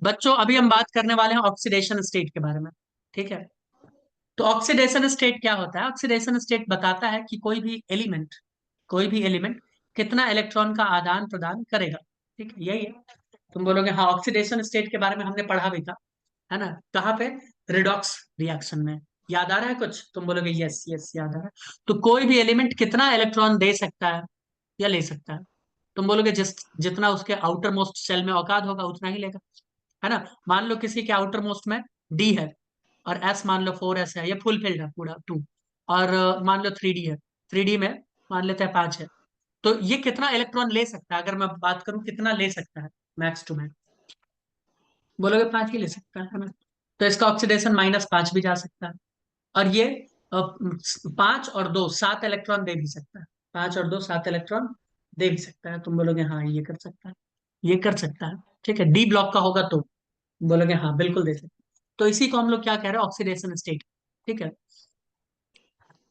बच्चों अभी हम बात करने वाले हैं ऑक्सीडेशन स्टेट के बारे में। ठीक है। तो ऑक्सीडेशन स्टेट क्या होता है? ऑक्सीडेशन स्टेट बताता है कि कोई भी एलिमेंट कितना इलेक्ट्रॉन का आदान प्रदान करेगा। ठीक है, यही है। तुम बोलोगे हाँ, ऑक्सीडेशन स्टेट के बारे में हमने पढ़ा भी था, है ना? कहाँ पे? रिडॉक्स रिएक्शन में। याद आ रहा है कुछ? तुम बोलोगे यस यस याद आ रहा है। तो कोई भी एलिमेंट कितना इलेक्ट्रॉन दे सकता है या ले सकता है? तुम बोलोगे जितना उसके आउटर मोस्ट सेल में औकात होगा उतना ही लेगा, है ना? मान लो किसी के आउटर मोस्ट में डी है, और एस मान लो 4s है, ये फुल फिल्ड है पूरा 2, और मान लो 3d है, 3d में मान लेते हैं 5 है। तो ये कितना इलेक्ट्रॉन ले सकता है? अगर मैं बात करूं कितना ले सकता है मैक्स टू मैक्स, बोलोगे 5 ही ले सकता है ना? तो इसका ऑक्सीडेशन -5 भी जा सकता है। और ये 5 और 2 7 इलेक्ट्रॉन दे भी सकता है। 5 और 2 7 इलेक्ट्रॉन दे भी सकता है। तुम बोलोगे हाँ ये कर सकता है, ये कर सकता है। ठीक है, डी ब्लॉक का होगा तो बोलोगे हाँ बिल्कुल दे सकते हैं। तो इसी को हम लोग क्या कह रहे हैं? Oxidation state. ठीक है।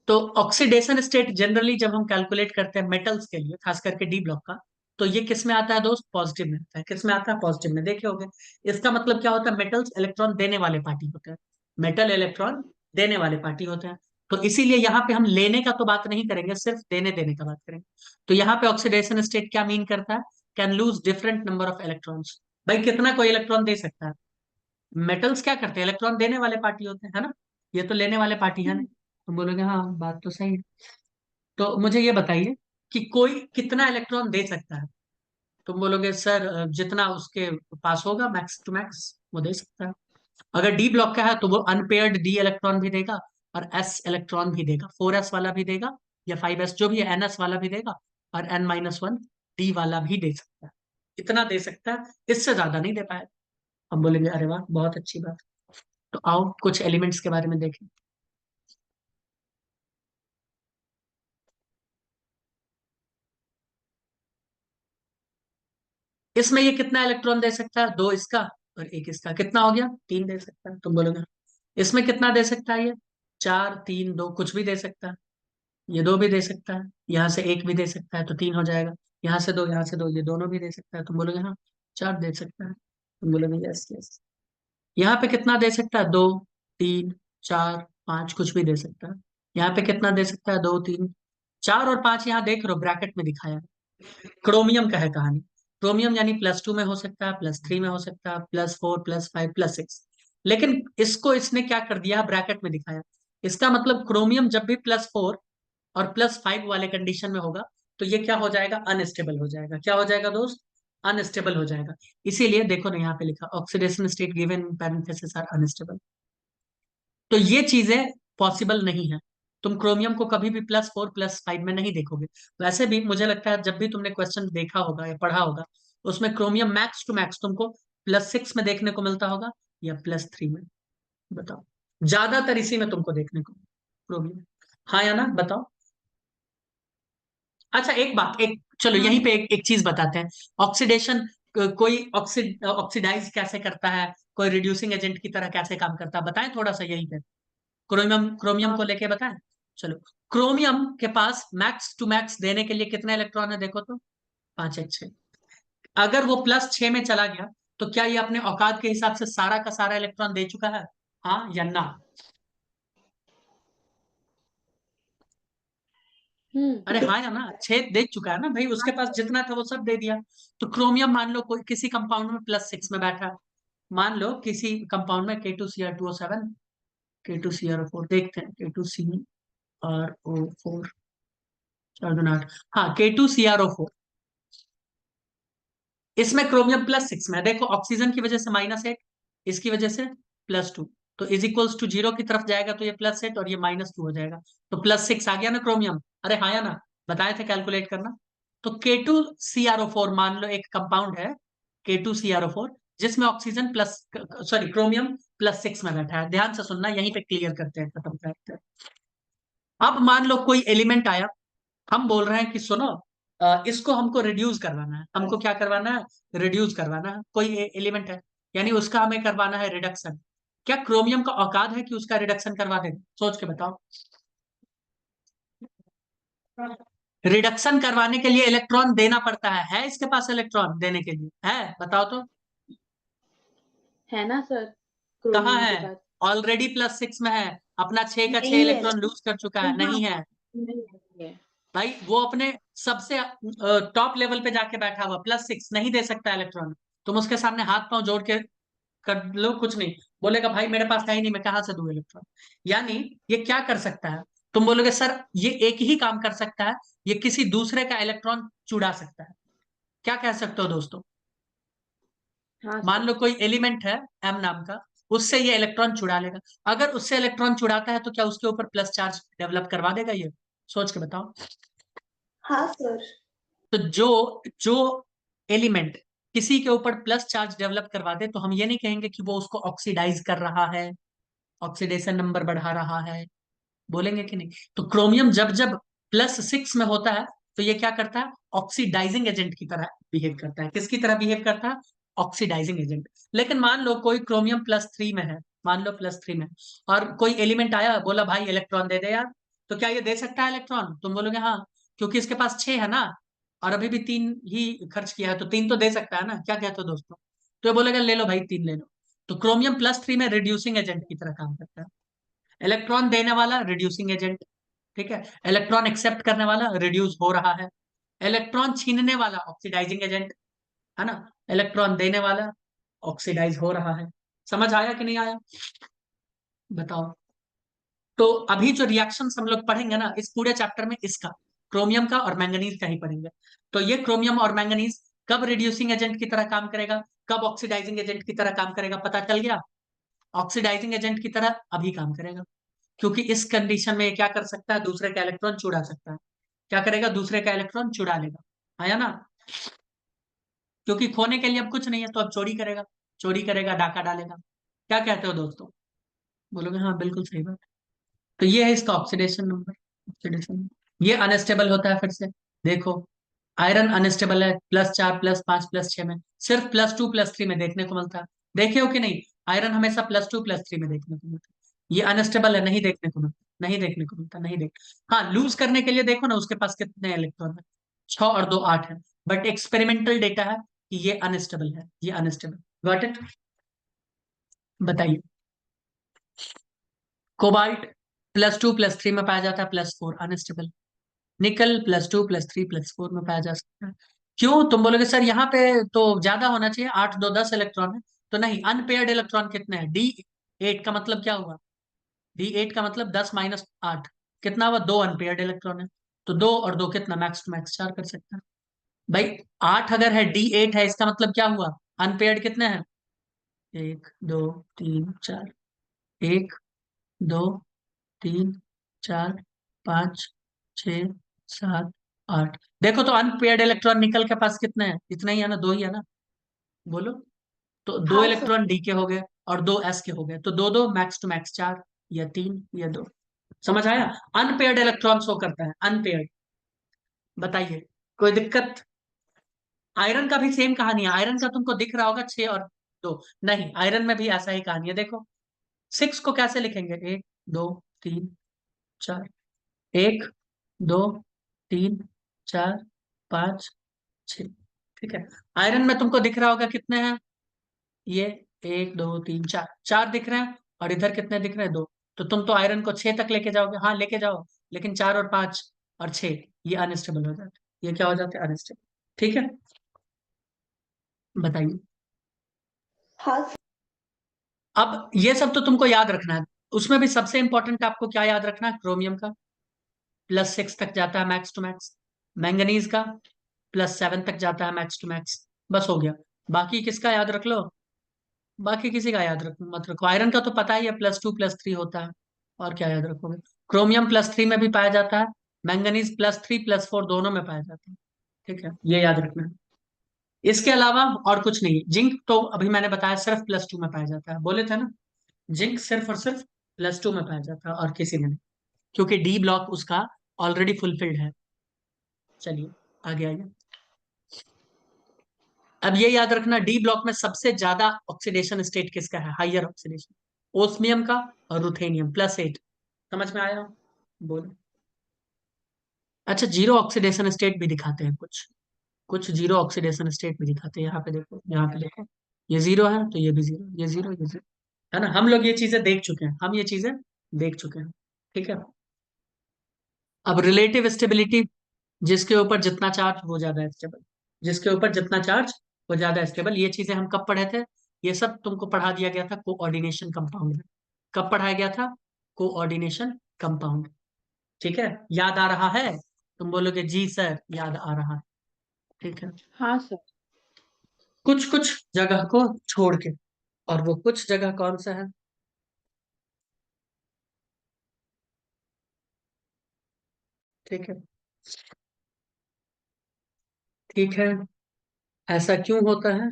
तो ऑक्सीडेशन स्टेट जनरली जब हम कैलकुलेट करते हैं मेटल्स के लिए, खास करके डी ब्लॉक का, तो ये किस में आता है दोस्त? पॉजिटिव में आता है। किस में आता है? पॉजिटिव में। देखे होगे। इसका मतलब क्या होता है? मेटल्स इलेक्ट्रॉन देने वाले पार्टी होते हैं। मेटल इलेक्ट्रॉन देने वाले पार्टी होते हैं। तो इसीलिए यहाँ पे हम लेने का तो बात नहीं करेंगे, सिर्फ देने देने का बात करेंगे। तो यहाँ पे ऑक्सीडेशन स्टेट क्या मीन करता है? Can lose different number of electrons. भाई कितना कोई इलेक्ट्रॉन दे सकता है? मेटल्स क्या करते हैं? इलेक्ट्रॉन देने वाले पार्टी होते हैं, है ना? ये तो लेने वाले पार्टी है नहीं। तुम बोलोगे हाँ बात तो सही है। तो मुझे ये बताइए कि कोई कितना इलेक्ट्रॉन दे सकता है? तुम बोलोगे सर जितना उसके पास होगा मैक्स टू मैक्स वो दे सकता है। अगर डी ब्लॉक का है तो वो अनपेयर्ड डी इलेक्ट्रॉन भी देगा, और एस इलेक्ट्रॉन भी देगा, 4s वाला भी देगा, या 5s जो भी है, ns वाला भी देगा, और n-1 डी वाला भी दे सकता है। इतना दे सकता है, इससे ज्यादा नहीं दे पाएगा। हम बोलेंगे अरे वाह बहुत अच्छी बात। तो आओ कुछ एलिमेंट्स के बारे में देखें। इसमें ये कितना इलेक्ट्रॉन दे सकता है? 2 इसका और 1 इसका, कितना हो गया? 3 दे सकता है। तुम बोलोगे इसमें कितना दे सकता है? ये 4 3 2 कुछ भी दे सकता है। ये 2 भी दे सकता है, यहाँ से 1 भी दे सकता है तो 3 हो जाएगा। यहाँ से 2 यहाँ से 2, ये दोनों भी दे सकता है। तुम बोलोगे हाँ 4 दे सकता है। तुम बोलोगे यस यस। यहाँ पे कितना दे सकता है? 2 3 4 5 कुछ भी दे सकता है। यहाँ पे कितना दे सकता है? 2 3 4 और 5, यहाँ देख रहे हो ब्रैकेट में दिखाया है। क्रोमियम का है कहानी। क्रोमियम यानी +2 में हो सकता है, +3 में हो सकता है, +4 +5 +6। लेकिन इसको इसने क्या कर दिया? ब्रैकेट में दिखाया। इसका मतलब क्रोमियम जब भी +4 और +5 वाले कंडीशन में होगा तो ये क्या हो जाएगा? अनस्टेबल हो जाएगा। क्या हो जाएगा दोस्त? अनस्टेबल हो जाएगा। इसीलिए देखो ना यहाँ पे लिखा oxidation state given parenthesis are unstable. तो ये चीजें पॉसिबल नहीं है। तुम क्रोमियम को कभी भी +4 +5 में नहीं देखोगे। वैसे भी मुझे लगता है जब भी तुमने क्वेश्चन देखा होगा या पढ़ा होगा, उसमें क्रोमियम मैक्स टू मैक्स तुमको +6 में देखने को मिलता होगा, या +3 में। बताओ, ज्यादातर इसी में तुमको देखने को क्रोमियम। हाँ या ना बताओ। अच्छा एक बात, एक चलो यहीं पे एक चीज बताते हैं। ऑक्सीडेशन कोई ऑक्सीडाइज कैसे करता है, कोई रिड्यूसिंग एजेंट की तरह कैसे काम करता है, बताएं थोड़ा सा यहीं पे। क्रोमियम क्रोमियम को लेके बताएं। चलो, क्रोमियम के पास मैक्स टू मैक्स देने के लिए कितने इलेक्ट्रॉन है देखो तो? 5 6। अगर वो +6 में चला गया तो क्या ये अपने औकात के हिसाब से सारा का सारा इलेक्ट्रॉन दे चुका है? हाँ या ना? अरे हाँ या ना? 6 दे चुका है ना भाई, उसके पास जितना था वो सब दे दिया। तो क्रोमियम मान लो कोई किसी कंपाउंड में +6 में बैठा है। मान लो किसी कंपाउंड में K2Cr2O7, K2Cr4 देखते हैं, K2Cr4 4 2 8, हाँ K2Cr4। इसमें क्रोमियम +6 में है। देखो ऑक्सीजन की वजह से -8, इसकी वजह से +2, तो इज इक्वल्स टू 0 की तरफ जाएगा तो ये +8 और ये -2 हो जाएगा। तो +6 आ गया ना क्रोमियम? अरे हाँ या ना? बताए थे कैलकुलेट करना। तो K2Cr4 मान लो एक कंपाउंड है, K2Cr4, जिसमें ऑक्सीजन प्लस सॉरी क्रोमियम +6 में बैठा है। ध्यान से सुनना, यहीं पे क्लियर करते हैं, खत्म करते हैं। अब मान लो कोई एलिमेंट आया, हम बोल रहे हैं कि सुनो इसको हमको रिड्यूस करवाना है। हमको क्या करवाना है? रिड्यूस करवाना है। कोई एलिमेंट है, यानी उसका हमें करवाना है रिडक्शन। क्या क्रोमियम का औकात है कि उसका रिडक्शन करवा दे? सोच के बताओ। रिडक्शन करवाने के लिए इलेक्ट्रॉन देना पड़ता है इसके पास इलेक्ट्रॉन देने के लिए है? बताओ तो। है ना सर, कहाँ क्रोमियम है? के पास? ऑलरेडी +6 में है, अपना 6 का 6 नहीं है। इलेक्ट्रॉन लूज कर चुका है, हाँ नहीं है। हाँ, नहीं है। भाई वो अपने सबसे टॉप लेवल पे जाके बैठा हुआ, +6 नहीं दे सकता इलेक्ट्रॉन। तुम उसके सामने हाथ पांव जोड़ के कर लो, कुछ नहीं बोलेगा, भाई मेरे पास है ही नहीं, मैं कहाँ से दूं इलेक्ट्रॉन। यानी ये क्या कर सकता है? तुम बोलोगे सर ये एक ही काम कर सकता है, ये किसी दूसरे का इलेक्ट्रॉन चुरा सकता है। क्या कह सकते हो दोस्तों? हाँ मान सर। लो कोई एलिमेंट है एम नाम का, उससे ये इलेक्ट्रॉन चुरा लेगा। अगर उससे इलेक्ट्रॉन चुराता है तो क्या उसके ऊपर प्लस चार्ज डेवलप करवा देगा ये? सोच के बताओ। हाँ सर। तो जो जो एलिमेंट किसी के ऊपर प्लस चार्ज डेवलप करवा दे, तो हम ये नहीं कहेंगे कि वो उसको ऑक्सीडाइज कर रहा है, ऑक्सीडेशन नंबर बढ़ा रहा है, बोलेंगे कि नहीं? तो क्रोमियम जब जब +6 में होता है, तो ये क्या करता है? ऑक्सीडाइजिंग एजेंट की तरह बिहेव करता है। किसकी तरह बिहेव करता है? Oxidising agent. लेकिन मान लो कोई क्रोमियम +3 में है, मान लो +3 में, और कोई एलिमेंट आया बोला भाई इलेक्ट्रॉन दे दे यार, तो क्या ये दे सकता है इलेक्ट्रॉन? तुम बोलोगे हाँ, क्योंकि इसके पास 6 है ना, और अभी भी 3 ही खर्च किया है, तो 3 तो दे सकता है ना। क्या कहते हो दोस्तों? तो ये बोलेगा ले लो भाई 3 ले लो। तो क्रोमियम +3 में रिड्यूसिंग एजेंट की तरह काम करता है। इलेक्ट्रॉन देने वाला रिड्यूसिंग एजेंट, ठीक है। इलेक्ट्रॉन एक्सेप्ट करने वाला रिड्यूस हो रहा है। इलेक्ट्रॉन छीनने वाला ऑक्सीडाइजिंग एजेंट, है ना। इलेक्ट्रॉन देने वाला ऑक्सीडाइज हो रहा है। समझ आया कि नहीं आया? बताओ। तो अभी जो रिएक्शंस हम लोग पढ़ेंगे ना इस पूरे चैप्टर में, इसका क्रोमियम का और मैंगनीज का ही पढ़ेंगे। तो ये क्रोमियम और मैंगनीज कब रिड्यूसिंग एजेंट की तरह काम करेगा, कब ऑक्सीडाइजिंग एजेंट की तरह काम करेगा, पता चल गया। ऑक्सीडाइजिंग एजेंट की तरह अभी काम करेगा, क्योंकि इस कंडीशन में ये क्या कर सकता है? दूसरे का इलेक्ट्रॉन चुरा सकता है। क्या करेगा? दूसरे का इलेक्ट्रॉन चुरा लेगा। आया ना? क्योंकि खोने के लिए अब कुछ नहीं है, तो अब चोरी करेगा, चोरी करेगा, डाका डालेगा। क्या कहते हो दोस्तों? बोलोगे हाँ बिल्कुल सही बात। तो ये है इसका ऑक्सीडेशन नंबर, ऑक्सीडेशन। ये अनस्टेबल होता है फिर से। देखो, आयरन अनस्टेबल है +4 +5 +6 में, सिर्फ +2 +3 में देखने को मिलता है। देखे हो कि नहीं? आयरन हमेशा +2 +3 में देखने को मिलता है। ये अनस्टेबल है, नहीं देखने को मिलता, नहीं देखने को मिलता, नहीं देख। हाँ, लूज करने के लिए देखो ना उसके पास कितने इलेक्ट्रॉन है, 6 और 2 8 है। बट एक्सपेरिमेंटल डेटा है कि ये अनस्टेबल है, ये अनस्टेबल। Got it? बताइए। कोबाल्ट +2 +3 में पाया जाता है, +4 अनस्टेबल। निकल +2 +3 +4 में पाया जा सकता है। क्यों? तुम बोलोगे सर यहाँ पे तो ज्यादा होना चाहिए, 8 2 10 इलेक्ट्रॉन है। तो नहीं, अनपेयर्ड इलेक्ट्रॉन कितने हैं? D8 का मतलब क्या हुआ? D8 का मतलब 10 - 8 कितना हुआ? 2 अनपेयर्ड इलेक्ट्रॉन है। तो 2 और 2 कितना? मैक्स टू मैक्स 4 कर सकता है भाई। 8 अगर है, D8 है, इसका मतलब क्या हुआ? अनपेयर्ड कितने हैं? 1 2 3 4, 1 2 3 4 5 6 7 8। देखो तो अनपेयर्ड इलेक्ट्रॉन निकल के पास कितने हैं? इतना ही है ना, 2 ही है ना। बोलो। तो 2 हाँ सर। इलेक्ट्रॉन डी के हो गए और 2 एस के हो गए, तो 2 2 मैक्स टू मैक्स 4, या 3 या 2। समझ आया? अनपेयर्ड इलेक्ट्रॉन शो करता है, अनपेयर्ड। बताइए, कोई दिक्कत? आयरन का भी सेम कहानी है। आयरन का तुमको दिख रहा होगा 6 और 2, नहीं, आयरन में भी ऐसा ही कहानी है। देखो, 6 को कैसे लिखेंगे? 1 2 3 4, 1 2 3 4 5 6, ठीक है। आयरन में तुमको दिख रहा होगा कितने हैं? ये 1 2 3 4, 4 दिख रहे हैं, और इधर कितने दिख रहे हैं? 2। तो तुम तो आयरन को 6 तक लेके जाओगे, हाँ लेके जाओ, लेकिन 4 और 5 और 6 ये अनस्टेबल हो जाते हैं। ये क्या हो जाते हैं? अनस्टेबल। ठीक है, बताइए। हाँ अब ये सब तो तुमको याद रखना है। उसमें भी सबसे इंपॉर्टेंट आपको क्या याद रखना है? क्रोमियम का +6 तक जाता है मैक्स टू मैक्स। मैंगनीज का +7 तक जाता है मैक्स टू मैक्स। बस हो गया। बाकी किसका याद रख लो? बाकी किसी का याद रखो मत रखो। आयरन का तो पता ही है, +2 +3 होता है। और क्या याद रखोगे? क्रोमियम +3 में भी पाया जाता है। मैंगनीज +3 +4 दोनों में पाया जाता है। ठीक है, ये याद रखना है। इसके अलावा और कुछ नहीं है। जिंक तो अभी मैंने बताया सिर्फ +2 में पाया जाता है, बोले थे ना। जिंक सिर्फ और सिर्फ +2 में पाया जाता है, और किसी में नहीं, क्योंकि डी ब्लॉक उसका ऑलरेडी फुलफिल्ड है। चलिए आगे आइए। अब ये याद रखना, डी ब्लॉक में सबसे ज्यादा ऑक्सीडेशन स्टेट किसका है? हाइयर ऑक्सीडेशन, ओस्मियम का और रुथेनियम +8। समझ में आया? बोलो। अच्छा, जीरो ऑक्सीडेशन स्टेट भी दिखाते हैं कुछ, कुछ जीरो ऑक्सीडेशन स्टेट भी दिखाते हैं। यहाँ पे देखो, यहाँ पे देखो, ये जीरो है तो ये भी जीरो, ये जीरो, ये जीरो, है ना। हम लोग ये चीजें देख चुके हैं, हम ये चीजें देख चुके हैं, ठीक है। अब रिलेटिव स्टेबिलिटी, जिसके ऊपर जितना चार्ज वो ज्यादा स्टेबल, जिसके ऊपर जितना चार्ज वो ज्यादा स्टेबल, ये चीजें हम कब पढ़े थे? ये सब तुमको पढ़ा दिया गया था कोऑर्डिनेशन कंपाउंड में। कब पढ़ाया गया था? कोऑर्डिनेशन कंपाउंड, ठीक है। याद आ रहा है? तुम बोलोगे जी सर याद आ रहा है, ठीक है। हाँ सर। कुछ कुछ जगह को छोड़ के, और वो कुछ जगह कौन सा है? ठीक है, ठीक है। ऐसा क्यों होता है?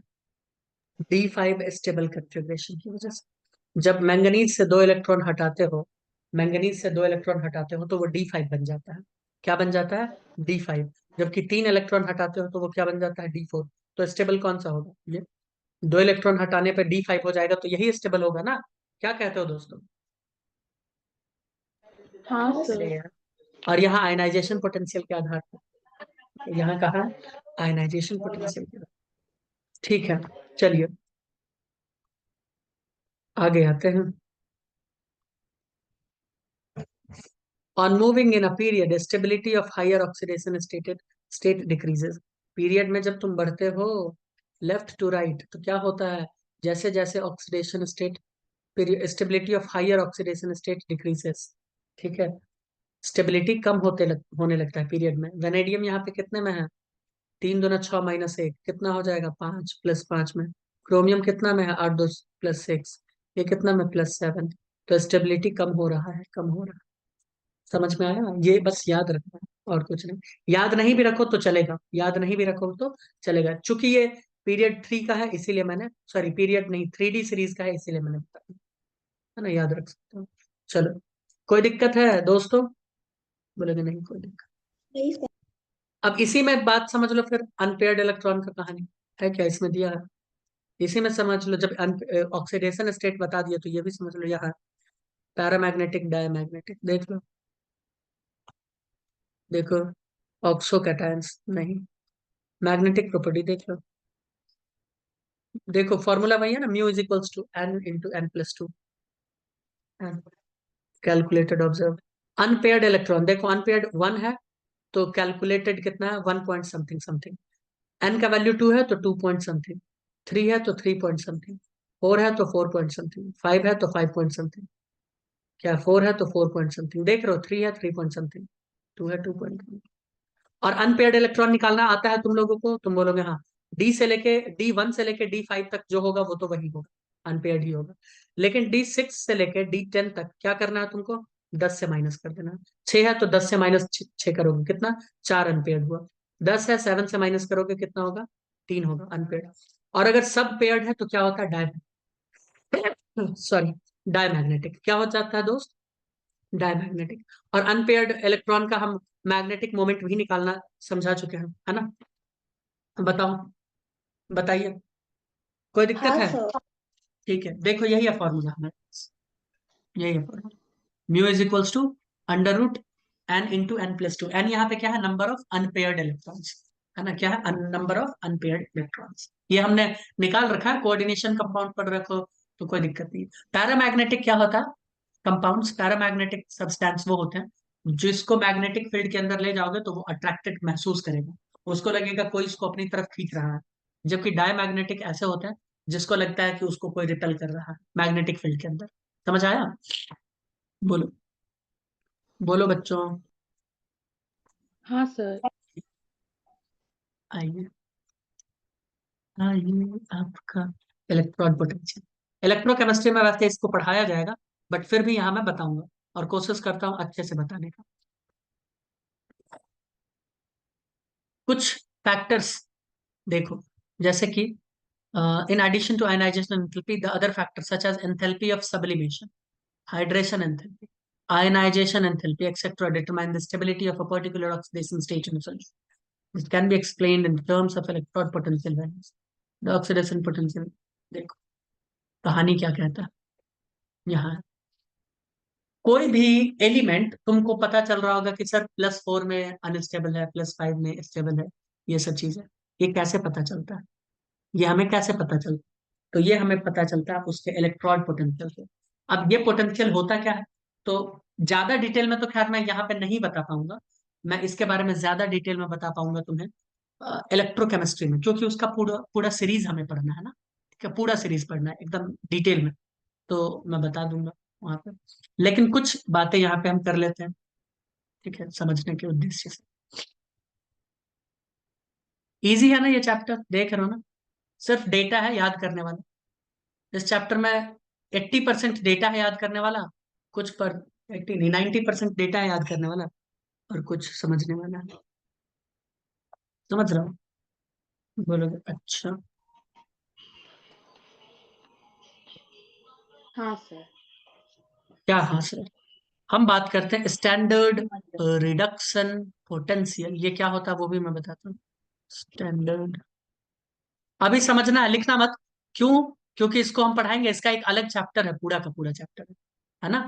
D5 स्टेबल कॉन्फ़िगरेशन की वजह से। जब मैंगनीज से दो इलेक्ट्रॉन हटाते हो, मैंगनीज से दो इलेक्ट्रॉन हटाते हो तो वो D5 बन जाता है। क्या बन जाता है? D5। जबकि तीन इलेक्ट्रॉन हटाते हो तो वो क्या बन जाता है? D4। तो स्टेबल कौन सा होगा ये? दो इलेक्ट्रॉन हटाने पे D5 हो जाएगा, तो यही स्टेबल होगा ना। क्या कहते हो दोस्तों? हाँ अरे सर। यार, और यहाँ आयनाइजेशन पोटेंशियल के आधार पर, यहाँ कहा आयनाइजेशन पोटेंशियल के आधार। ठीक है, चलिए आगे आते हैं। On moving in a period, stability of higher oxidation state decreases. Period में जब तुम बढ़ते हो लेफ्ट टू राइट तो क्या होता है? जैसे जैसे oxidation state, stability of higher oxidation state decreases, ठीक है। स्टेबिलिटी कम होने लगता है पीरियड में। वेनेडियम यहाँ पे कितने में है? 3 दूना 6 - 1 कितना हो जाएगा? 5 +5 में। क्रोमियम कितना में है? 8 2 + 6, ये कितना में? +7। तो स्टेबिलिटी कम हो रहा है, कम हो रहा है। समझ में आया? ये बस याद रखना है और कुछ नहीं। याद नहीं भी रखो तो चलेगा, याद नहीं भी रखो तो चलेगा, चूंकि ये पीरियड 3 का है इसीलिए मैंने, सॉरी पीरियड नहीं, 3D सीरीज का है इसीलिए मैंने बताया, है ना, याद रख सकते हो। चलो, कोई दिक्कत है दोस्तों? बोलेंगे नहीं कोई दिक्कत। नहीं सर। अब इसी में बात समझ लो फिर, अनपेयर्ड इलेक्ट्रॉन का कहानी है क्या इसमें दिया है? इसी में समझ लो, जब ऑक्सीडेशन स्टेट बता दिया तो ये भी समझ लो यहाँ पैरामैग्नेटिक डायमैग्नेटिक देख लो, देखो ऑक्सो कैटायंस नहीं, मैग्नेटिक प्रॉपर्टी देख लो, देखो फॉर्मूला वही है ना, μ = n × n+2। Calculated observe, unpaired electron देखो, अनपेयर्ड 1 है तो कैलकुलेटेड कितना है? 1 पॉइंट समथिंग समथिंग। एन का वैल्यू 2 है तो 2 पॉइंट समथिंग, 3 है तो 3 पॉइंट समथिंग, 4 है तो 4 पॉइंट समथिंग, 5 है तो 5 पॉइंट समथिंग। क्या 4 है तो 4 पॉइंट समथिंग, देख रहे हो? 3 है 3 पॉइंट समथिंग, 2 है 2 पॉइंट। और अनपेयर्ड इलेक्ट्रॉन निकालना आता है तुम लोगों को? तुम बोलोगे हाँ। D1 से लेके D5 तक जो होगा वो तो वही होगा, अनपेयर्ड ही होगा। लेकिन D6 से लेके D10 तक क्या करना है तुमको? 10 से माइनस कर देना है। 6 है तो 10 से माइनस 6 करोगे कितना? 4 अनपेयर्ड हुआ। 10 है, 7 से माइनस करोगे कितना होगा? 3 होगा अनपेयर्ड। और अगर सब पेयर्ड है तो क्या होता है? सॉरी, डायमैग्नेटिक क्या हो जाता है दोस्त? डायमैग्नेटिक। और अनपेयर्ड इलेक्ट्रॉन का हम मैग्नेटिक मोमेंट भी निकालना समझा चुके हैं, है ना। बताओ, बताइए, कोई दिक्कत हाँ है? सर। ठीक है, देखो यही है फॉर्मूला हमारे पास, यही है फॉर्मूला। μ = n × n+2। n यहाँ पे क्या है? नंबर ऑफ अनपेयर्ड इलेक्ट्रॉन्स, है ना। क्या है? नंबर ऑफ अनपेयर्ड इलेक्ट्रॉन्स, ये हमने निकाल रखा है। कोऑर्डिनेशन कंपाउंड पढ़ रखो तो कोई दिक्कत नहीं। पैरामैग्नेटिक क्या होता है? कंपाउंड्स, पैरामैग्नेटिक सब्सटेंस वो होते हैं जिसको मैग्नेटिक फील्ड के अंदर ले जाओगे तो वो अट्रैक्टेड महसूस करेगा, उसको लगेगा कोई इसको अपनी तरफ खींच रहा है। जबकि डायमैग्नेटिक ऐसे होते हैं जिसको लगता है कि उसको कोई रिपेल कर रहा है मैग्नेटिक फील्ड के अंदर। समझ आया? बोलो, बोलो बच्चों। हाँ सर। आइए, आइए आपका इलेक्ट्रॉन पोटेंशियल। इलेक्ट्रोकेमिस्ट्री में वैसे इसको पढ़ाया जाएगा, बट फिर भी यहाँ मैं बताऊंगा और कोशिश करता हूँ अच्छे से बताने का। कुछ फैक्टर्स देखो, जैसे कि in addition to ionization enthalpy, the other factors such as enthalpy of sublimation, hydration enthalpy, ionization enthalpy, etc., determine the stability of a particular oxidation state in a solution. It can be explained in terms of electrode potential values. The oxidation potential, देखो कहानी क्या कहता है यहाँ। कोई भी element तुमको पता चल रहा होगा कि सर +4 में अनस्टेबल है, +5 में स्टेबल है, ये सब चीजें, ये कैसे पता चलता है? ये हमें कैसे पता चलता है? तो ये हमें पता चलता है उसके इलेक्ट्रॉन पोटेंशियल से। अब ये पोटेंशियल होता क्या है, तो ज्यादा डिटेल में तो खैर मैं यहाँ पे नहीं बता पाऊंगा। मैं इसके बारे में ज्यादा डिटेल में बता पाऊंगा तुम्हें इलेक्ट्रोकेमिस्ट्री में, क्योंकि उसका पूरा पूरा सीरीज हमें पढ़ना है ना। ठीक है, पूरा सीरीज पढ़ना है एकदम डिटेल में। तो मैं बता दूंगा वहां पे, लेकिन कुछ बातें यहाँ पे हम कर लेते हैं, ठीक है, समझने के उद्देश्य से। इजी है ना ये चैप्टर, देख रहे हो ना। सिर्फ डेटा है याद करने वाला। इस चैप्टर में 80% डेटा है याद करने वाला, कुछ पर 80 नहीं 90% डेटा है याद करने वाला, और कुछ समझने वाला है। समझ रहा हूँ, बोलोगे अच्छा। हाँ सर। क्या हाँ सर। हम बात करते हैं स्टैंडर्ड रिडक्शन पोटेंशियल, ये क्या होता है वो भी मैं बताता हूँ। स्टैंडर्ड अभी समझना है, लिखना मत। क्यों? क्योंकि इसको हम पढ़ाएंगे, इसका एक अलग चैप्टर है, पूरा का पूरा चैप्टर है ना।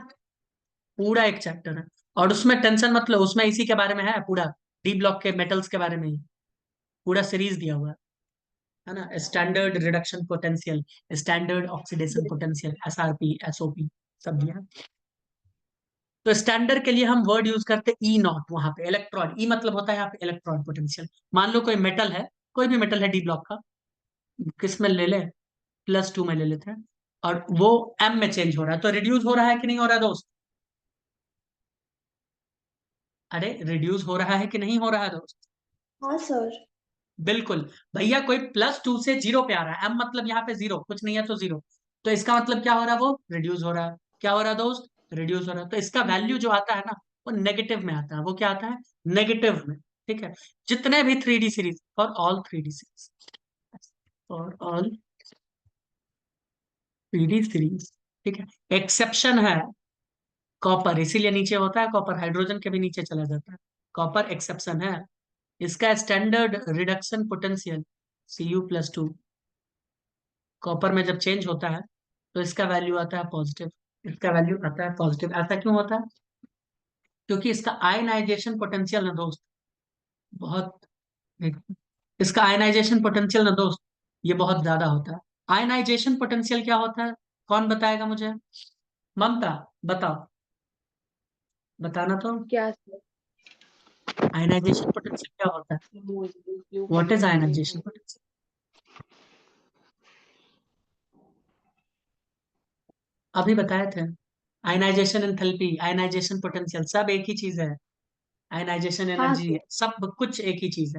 पूरा एक चैप्टर है, और उसमें टेंशन मत लो, उसमें इसी के बारे में है पूरा। डी ब्लॉक के मेटल्स के बारे में ही पूरा सीरीज दिया हुआ है ना। Standard reduction potential, standard oxidation yes. Potential, SRP, SOP, सब दिया है। तो स्टैंडर्ड के लिए हम वर्ड यूज करते हैं ई नॉट, वहां पे इलेक्ट्रॉन, ई मतलब होता है यहाँ पे इलेक्ट्रॉन पोटेंशियल। मान लो कोई मेटल है, कोई भी मेटल है डी ब्लॉक का, किस में ले ले, +2 में ले लेते हैं, और वो एम में चेंज हो रहा है, तो रिड्यूस हो रहा है कि नहीं हो रहा है दोस्त? अरे रिड्यूस हो रहा है कि नहीं हो रहा है दोस्त? हाँ सर। बिल्कुल। भैया कोई +2 से 0 पे आ रहा है, एम मतलब यहाँ पे 0, कुछ नहीं है तो 0, तो इसका मतलब क्या हो रहा है, वो रिड्यूस हो रहा है। क्या हो रहा है दोस्त? रिड्यूस हो रहा है। तो इसका वैल्यू जो आता है ना, वो नेगेटिव में आता है। वो क्या आता है? नेगेटिव में। ठीक है, जितने भी 3D series, for all 3D series, for all 3D series, ठीक है। एक्सेप्शन है कॉपर, इसीलिए नीचे होता है कॉपर, हाइड्रोजन के भी नीचे चला जाता है। कॉपर एक्सेप्शन है। इसका standard reduction potential Cu+2, copper में जब चेंज होता है तो इसका वैल्यू आता है पॉजिटिव। इसका वैल्यू आता है पॉजिटिव। ऐसा क्यों होता है? क्योंकि इसका आयनाइजेशन पोटेंशियल ना दोस्त, बहुत, इसका आयनाइजेशन पोटेंशियल ना दोस्त, ये बहुत ज्यादा होता है। आयनाइजेशन पोटेंशियल क्या होता है? कौन बताएगा मुझे? ममता, बताओ, बताना तो। क्या सर? आयनाइजेशन पोटेंशियल क्या होता है? ब्लू व्हाट इज कलर के आयनाइजेशन हैं। पोटेंशियल? अभी बताए थे। आयनाइजेशन एंथैल्पी, आयनाइजेशन पोटेंशियल, सब एक ही चीज है। आयनाइजेशन हाँ एनर्जी, सर। सब कुछ एक ही चीज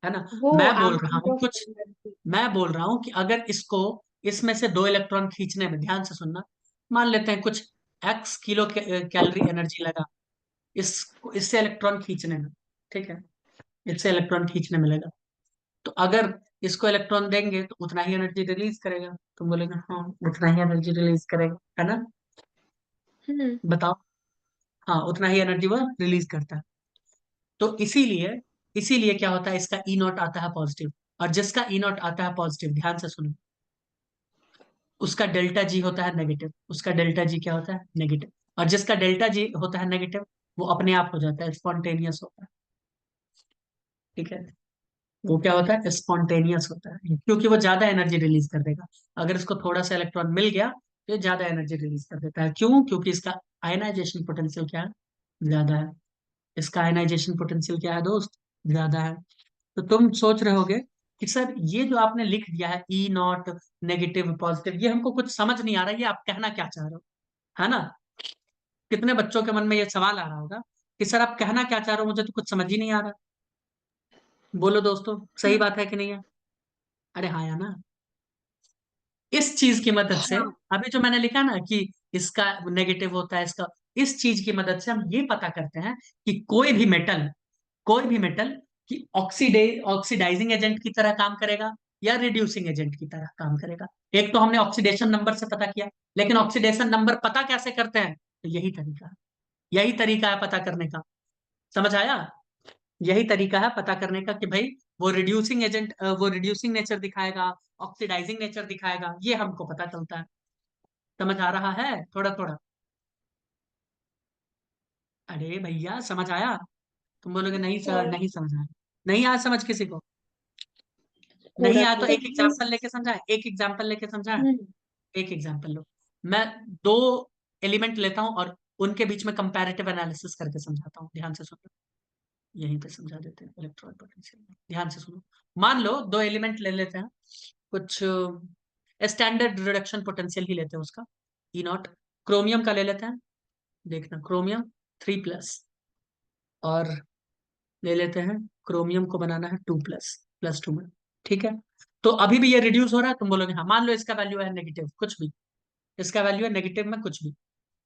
है ना। वो मैं बोल रहा अमाउंट हूँ ऑफ कुछ, एनर्जी। मैं बोल रहा हूँ कि अगर इसको, इसमें से 2 इलेक्ट्रॉन खींचने में, ध्यान से सुनना, मान लेते हैं कुछ x किलो कैलोरी एनर्जी लगा इस, इससे इलेक्ट्रॉन खींचने में, ठीक है, इससे इलेक्ट्रॉन खींचने में लगा। तो अगर इसको इलेक्ट्रॉन देंगे तो उतना ही एनर्जी रिलीज करेगा। तुम बोलेगा हाँ, उतना ही एनर्जी रिलीज करेगा, है ना। हम्म। बताओ। हाँ, उतना ही एनर्जी वो रिलीज करता है। तो इसीलिए, इसीलिए क्या होता है, इसका ई नॉट आता है पॉजिटिव। और जिसका ई नॉट आता है पॉजिटिव, ध्यान से सुनो, उसका डेल्टा जी होता है नेगेटिव। उसका डेल्टा जी क्या होता है? नेगेटिव। और जिसका डेल्टा जी होता है नेगेटिव, वो अपने आप हो जाता है, स्पॉन्टेनियस होता है। ठीक है, वो क्या होता है? स्पॉन्टेनियस होता है, क्योंकि वो ज्यादा एनर्जी रिलीज कर देगा। अगर इसको थोड़ा सा इलेक्ट्रॉन मिल गया तो ये ज्यादा एनर्जी रिलीज कर देता है। क्यों? क्योंकि इसका आयनाइजेशन पोटेंशियल क्या है? ज्यादा है। इसका आयनाइजेशन पोटेंशियल क्या है दोस्त? ज्यादा है। तो तुम सोच रहे होगे कि सर ये जो आपने लिख दिया है ई नॉट, नेगेटिव पॉजिटिव, ये हमको कुछ समझ नहीं आ रहा है, ये आप कहना क्या चाह रहे हो, है ना। कितने बच्चों के मन में ये सवाल आ रहा होगा कि सर आप कहना क्या चाह रहे हो, मुझे तो कुछ समझ ही नहीं आ रहा। बोलो दोस्तों, सही बात है कि नहीं है? अरे हाँ या ना। इस चीज की मदद से, हाँ। अभी जो मैंने लिखा ना कि इसका नेगेटिव होता है इसका, इस चीज की मदद से हम ये पता करते हैं कि कोई भी मेटल कि ऑक्सीडाइजिंग एजेंट की तरह काम करेगा या रिड्यूसिंग एजेंट की तरह काम करेगा। एक तो हमने ऑक्सीडेशन नंबर से पता किया, लेकिन ऑक्सीडेशन नंबर पता कैसे करते हैं? तो यही तरीका है, यही तरीका है पता करने का। समझ आया? यही तरीका है पता करने का कि भाई वो रिड्यूसिंग एजेंट, वो रिड्यूसिंग नेचर दिखाएगा, ऑक्सीडाइजिंग नेचर दिखाएगा, ये हमको पता चलता है। समझ आ रहा है थोड़ा थोड़ा? अरे भैया समझ आया? तुम बोलोगे नहीं सर, सर। नहीं समझ आया। नहीं आया समझ किसी को? नहीं थोड़ा आया तो थोड़ा। एक एग्जाम्पल लेके समझाएं, एक एग्जाम्पल लेके समझाएं। हम्म एक एग्जाम्पल लो, मैं दो एलिमेंट लेता हूँ और उनके बीच में कंपैरेटिव एनालिसिस करके समझाता हूँ, ध्यान से सुनो। यहीं पे समझा देते हैं इलेक्ट्रॉन पोटेंशियल, ध्यान से सुनो। मान लो दो एलिमेंट ले लेते हैं, कुछ स्टैंडर्ड रिडक्शन पोटेंशियल ही लेते हैं उसका, ई नॉट। क्रोमियम का ले लेते हैं, देखना क्रोमियम 3+, और ले लेते हैं क्रोमियम को बनाना है 2+, +2 में, ठीक है। तो अभी भी ये रिड्यूस हो रहा है, तुम बोलोगे हाँ। मान लो इसका वैल्यू है नेगेटिव कुछ भी, इसका वैल्यू है नेगेटिव में कुछ भी,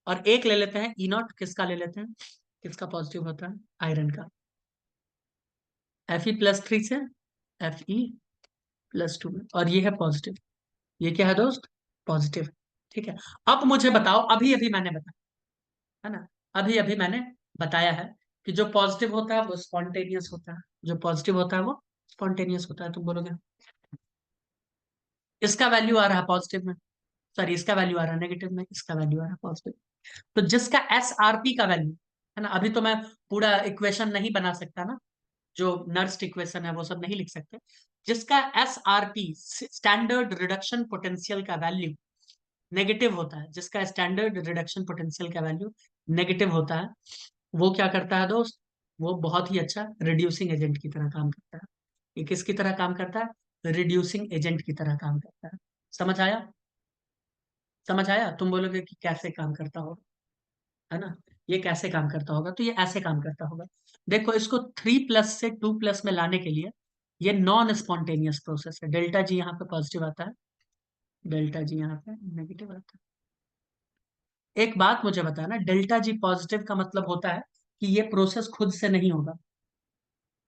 और एक ले लेते हैं ई नॉट, किसका ले लेते हैं, किसका पॉजिटिव होता है, आयरन का, Fe+3 से Fe+2 में, और ये है पॉजिटिव, ये क्या है दोस्त, पॉजिटिव, ठीक है। अब मुझे बताओ, अभी अभी मैंने बताया है ना, अभी अभी मैंने बताया है कि जो पॉजिटिव होता है वो स्पॉन्टेनियस होता है, जो पॉजिटिव होता है वो स्पॉन्टेनियस होता है। तुम बोलोगे इसका वैल्यू आ रहा है पॉजिटिव में, सॉरी इसका वैल्यू आ रहा है नेगेटिव में, इसका वैल्यू आ रहा है पॉजिटिव। तो जिसका SRP का वैल्यू है ना, अभी तो मैं पूरा इक्वेशन नहीं बना सकता ना, जो नर्स्ट इक्वेशन है वो सब नहीं लिख सकते। जिसका SRP स्टैंडर्ड रिडक्शन पोटेंशियल का वैल्यू नेगेटिव होता है, जिसका स्टैंडर्ड रिडक्शन पोटेंशियल का वैल्यू नेगेटिव होता है, वो क्या करता है दोस्त, वो बहुत ही अच्छा रिड्यूसिंग एजेंट की तरह काम करता है। ये किसकी तरह काम करता है, रिड्यूसिंग एजेंट की तरह काम करता है। समझ आया, समझ आया। तुम बोलोगे कि कैसे काम करता होगा, है ना, ये कैसे काम करता होगा, तो ये ऐसे काम करता होगा। देखो इसको 3+ से 2+ में लाने के लिए ये नॉन स्पॉन्टेनियस प्रोसेस है। डेल्टा जी यहाँ पे पॉजिटिव आता है, डेल्टा जी यहाँ पे नेगेटिव आता है। एक बात मुझे बताना, डेल्टा जी पॉजिटिव का मतलब होता है कि ये प्रोसेस खुद से नहीं होगा।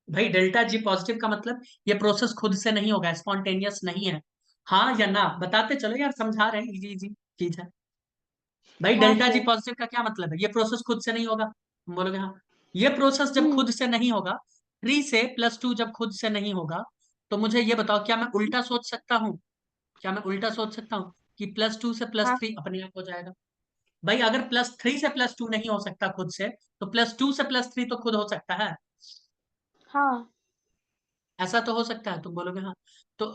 भाई डेल्टा जी पॉजिटिव का मतलब ये प्रोसेस खुद से नहीं होगा, स्पॉन्टेनियस नहीं है। हाँ या ना बताते चलो यार, समझा रहे हैं, इजी इजी चीज है। भाई हाँ डेल्टा जी सर। पॉजिटिव का क्या मतलब है, ये प्रोसेस खुद से नहीं होगा, तुम बोलोगे हाँ। ये प्रोसेस जब हम्म खुद से नहीं होगा, 3 से +2 जब खुद से नहीं होगा, तो मुझे ये बताओ क्या मैं उल्टा सोच सकता हूँ, क्या मैं उल्टा सोच सकता हूँ कि +2 से प्लस हाँ थ्री अपने आप हो जाएगा। भाई अगर +3 से +2 नहीं हो सकता खुद से, तो +2 से +3 तो खुद हो सकता है, हाँ ऐसा तो हो सकता है, तुम बोलोगे हाँ। तो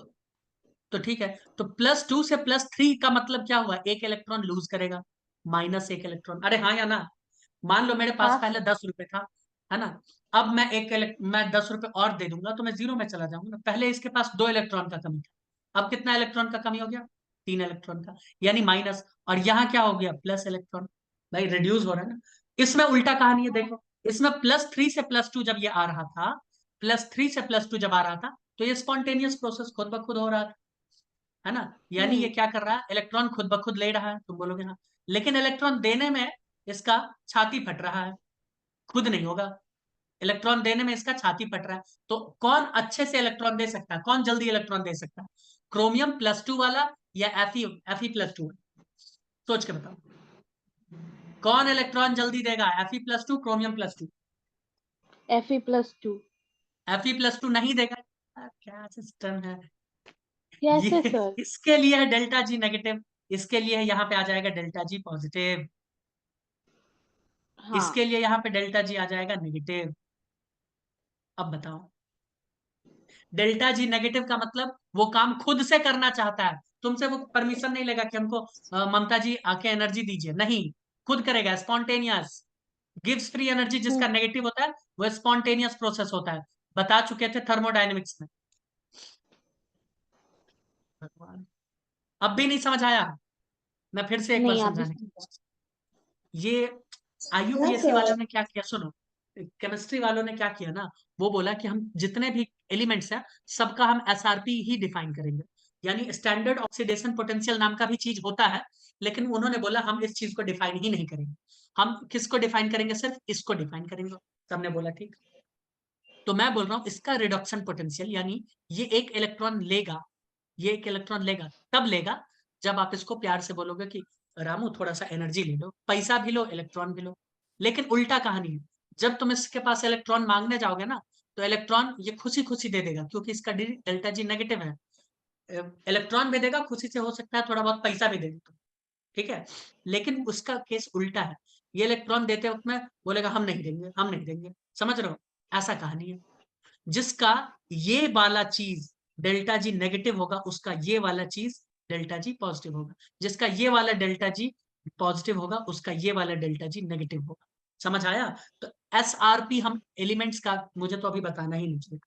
तो ठीक है, तो +2 से +3 का मतलब क्या हुआ, एक इलेक्ट्रॉन लूज करेगा, -1 इलेक्ट्रॉन, अरे हाँ या ना। मान लो मेरे पास हाँ पहले सर। 10 रुपए था, है ना, अब मैं 10 रुपए और दे दूंगा तो मैं जीरो में चला जाऊंगा। पहले इसके पास 2 इलेक्ट्रॉन का कमी था, अब कितना इलेक्ट्रॉन का कमी हो गया, 3 इलेक्ट्रॉन का, यानी माइनस, और यहाँ क्या हो गया, +इलेक्ट्रॉन। भाई रिड्यूस हो रहा है ना। इसमें उल्टा कहानी है, देखो इसमें +3 से +2 जब ये आ रहा था, +3 से +2 जब आ रहा था, तो ये स्पॉन्टेनियस प्रोसेस खुद ब खुद हो रहा था, है ना। यानी ये हम्म क्या कर रहा है, इलेक्ट्रॉन खुद ब खुद ले रहा है, तुम बोलोगे हाँ। लेकिन इलेक्ट्रॉन देने में इसका छाती फट रहा है, खुद नहीं होगा। इलेक्ट्रॉन देने में इसका छाती फट रहा है। तो कौन अच्छे से इलेक्ट्रॉन दे सकता है, कौन जल्दी इलेक्ट्रॉन दे सकता है, क्रोमियम +2 वाला या Fe+2? सोच के बताओ, कौन इलेक्ट्रॉन जल्दी देगा, Fe+2, क्रोमियम +2? Fe+2। Fe+2 नहीं देगा। क्या सिस्टम है कैसे ये। सर? इसके लिए है डेल्टा जी नेगेटिव, इसके लिए यहाँ पे आ जाएगा डेल्टा जी पॉजिटिव, हाँ। इसके लिए यहाँ पे डेल्टा जी आ जाएगा नेगेटिव। अब बताओ, डेल्टा जी नेगेटिव का मतलब वो काम खुद से करना चाहता है, तुमसे वो परमिशन नहीं लेगा कि हमको ममता जी आके एनर्जी दीजिए, नहीं, खुद करेगा, स्पॉन्टेनियस, गिव्स फ्री एनर्जी। जिसका हम्म नेगेटिव होता है वो स्पॉन्टेनियस प्रोसेस होता है, बता चुके थे थर्मोडायनेमिक्स में। भगवान, अब भी नहीं समझ आया, मैं फिर से एक बार नहीं, आप भी समझाने की समझा। कोशिश। ये हाँ IUPAC सर। वालों ने क्या किया सुनो, केमिस्ट्री वालों ने क्या किया ना, वो बोला कि हम जितने भी एलिमेंट्स हैं सबका हम SRP ही डिफाइन करेंगे, यानी स्टैंडर्ड ऑक्सीडेशन पोटेंशियल नाम का भी चीज होता है, लेकिन उन्होंने बोला हम इस चीज को डिफाइन ही नहीं करेंगे। हम किसको डिफाइन करेंगे, सिर्फ इसको डिफाइन करेंगे। सबने बोला ठीक। तो मैं बोल रहा हूँ इसका रिडक्शन पोटेंशियल, यानी ये एक इलेक्ट्रॉन लेगा, ये एक इलेक्ट्रॉन लेगा, तब लेगा जब आप इसको प्यार से बोलोगे कि रामू थोड़ा सा एनर्जी ले लो, पैसा भी लो, इलेक्ट्रॉन भी लो। लेकिन उल्टा कहानी है, जब तुम इसके पास इलेक्ट्रॉन मांगने जाओगे ना, तो इलेक्ट्रॉन ये खुशी खुशी दे देगा, क्योंकि इसका डेल्टा जी नेगेटिव है। इलेक्ट्रॉन भी देगा खुशी से, हो सकता है थोड़ा बहुत पैसा भी दे दे तो, ठीक है। लेकिन उसका केस उल्टा है, ये इलेक्ट्रॉन देते वक्त में बोलेगा हम नहीं देंगे, हम नहीं देंगे, समझ रहे हो, ऐसा कहानी है। जिसका ये वाला चीज डेल्टा जी नेगेटिव होगा उसका ये वाला चीज डेल्टा जी पॉजिटिव होगा, जिसका ये वाला डेल्टा जी पॉजिटिव होगा उसका ये वाला डेल्टा जी नेगेटिव होगा। समझ आया? तो एसआरपी हम एलिमेंट्स का, मुझे तो अभी बताना ही नहीं चाहिए,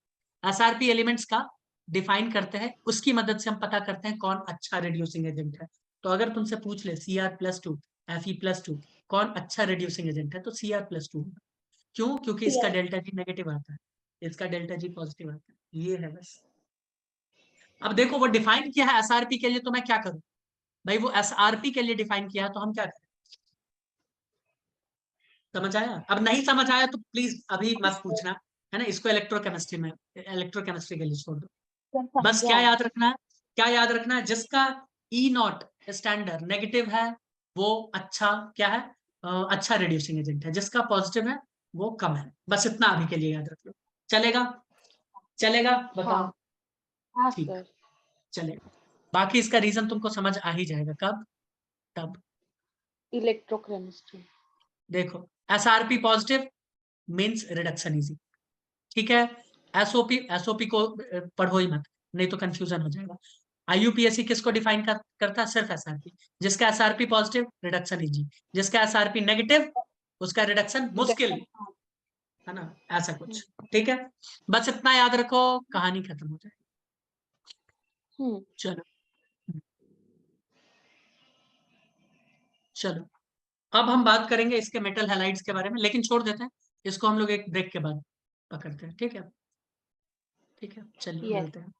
एसआरपी एलिमेंट्स का डिफाइन करते हैं, उसकी मदद से हम पता करते हैं कौन अच्छा रिड्यूसिंग एजेंट है। तो अगर तुमसे पूछ ले Cr+2 Fe+2 कौन अच्छा रिड्यूसिंग एजेंट है, तो Cr+2 होगा। क्यों? क्योंकि इसका डेल्टा जी नेगेटिव आता है, इसका डेल्टा जी पॉजिटिव आता है, ये है बस। अब देखो वो डिफाइन किया है एसआरपी के लिए, तो मैं क्या करूं भाई, वो एसआरपी के लिए डिफाइन किया है तो हम क्या करें। समझ आया? अब नहीं समझ आया तो प्लीज अभी मत पूछना, है ना, इसको इलेक्ट्रोकेमिस्ट्री में, इलेक्ट्रोकेमिस्ट्री के लिए छोड़ दो। बस समझा। क्या याद रखना है, क्या याद रखना है, जिसका ई नॉट स्टैंडर्ड नेगेटिव है वो अच्छा क्या है, अच्छा रिड्यूसिंग एजेंट है, जिसका पॉजिटिव है वो कम है। बस इतना अभी के लिए याद रख लो। चलेगा? चलेगा? बताओ। हाँ हाँ ठीक, सर। चलेगा। बाकी इसका रीजन तुमको समझ आ ही जाएगा, कब? तब। इलेक्ट्रोकेमिस्ट्री। देखो, SRP positive means reduction easy, ठीक है। एसओपी को पढ़ो ही मत, नहीं तो कंफ्यूजन हो जाएगा। आईयूपीएससी किसको डिफाइन करता है? सिर्फ एसआरपी। जिसका एसआरपी पॉजिटिव रिडक्शन इजी, जिसका एसआरपी नेगेटिव उसका रिडक्शन मुश्किल, रिडक्शन। हाँ। है ना, ऐसा कुछ। ठीक है, बस इतना याद रखो, कहानी खत्म हो जाएगी। हम्म। चलो, चलो अब हम बात करेंगे इसके मेटल हैलाइड्स के बारे में, लेकिन छोड़ देते हैं इसको, हम लोग एक ब्रेक के बाद पकड़ते हैं, ठीक है। ठीक है, चलिए यस। मिलते हैं।